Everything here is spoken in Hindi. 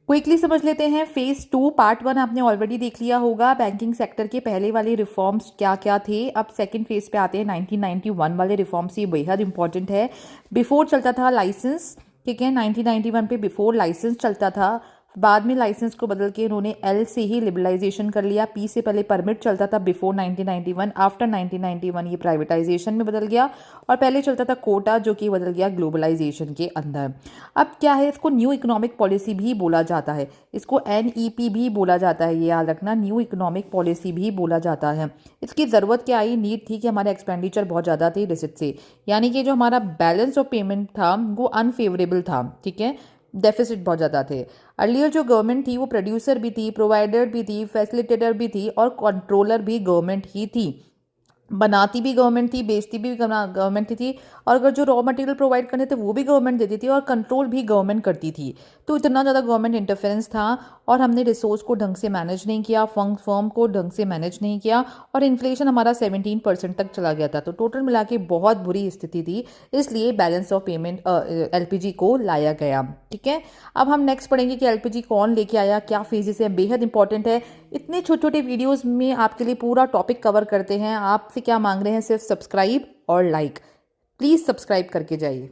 क्विकली समझ लेते हैं। फेज 2 पार्ट 1 आपने ऑलरेडी देख लिया होगा। बैंकिंग सेक्टर के पहले वाले रिफॉर्म्स क्या क्या थे। अब सेकंड फेज पे आते हैं। 1991 वाले रिफॉर्म्स, ये बेहद इंपॉर्टेंट है। बिफोर चलता था लाइसेंस, ठीक है, 1991 पे बिफोर लाइसेंस चलता था। बाद में लाइसेंस को बदल के इन्होंने एल से ही लिबरलाइजेशन कर लिया। पी से पहले परमिट चलता था बिफोर 1991। आफ्टर 1991 ये प्राइवेटाइजेशन में बदल गया और पहले चलता था कोटा, जो कि बदल गया ग्लोबलाइजेशन के अंदर। अब क्या है, इसको न्यू इकोनॉमिक पॉलिसी भी बोला जाता है, इसको NEP भी बोला जाता है, ये याद रखना, न्यू इकोनॉमिक पॉलिसी भी बोला जाता है। इसकी ज़रूरत क्या आई, नीड थी कि हमारे एक्सपेंडिचर बहुत ज़्यादा थे रिसिट से, यानी कि जो हमारा बैलेंस ऑफ पेमेंट था वो अनफेवरेबल था, ठीक है, डेफिसिट बहुत ज़्यादा थे। अर्लियर जो गवर्नमेंट थी वो प्रोड्यूसर भी थी, प्रोवाइडर भी थी, फैसिलिटेटर भी थी और कंट्रोलर भी गवर्नमेंट ही थी। बनाती भी गवर्नमेंट थी, बेचती भी गवर्नमेंट थी और अगर जो रॉ मटेरियल प्रोवाइड करने थे वो भी गवर्नमेंट देती थी और कंट्रोल भी गवर्नमेंट करती थी। तो इतना ज़्यादा गवर्नमेंट इंटरफेरेंस था और हमने रिसोर्स को ढंग से मैनेज नहीं किया, फर्म को ढंग से मैनेज नहीं किया और इन्फ्लेशन हमारा 17% तक चला गया था। तो टोटल मिला के बहुत बुरी स्थिति थी, इसलिए बैलेंस ऑफ पेमेंट LPG को लाया गया, ठीक है। अब हम नेक्स्ट पढ़ेंगे कि LPG कौन लेके आया, क्या फेजेस है, बेहद इंपॉर्टेंट है। इतने छोटे छोटे वीडियोस में आपके लिए पूरा टॉपिक कवर करते हैं। आपसे क्या मांग रहे हैं, सिर्फ सब्सक्राइब और लाइक, प्लीज़ सब्सक्राइब करके जाइए।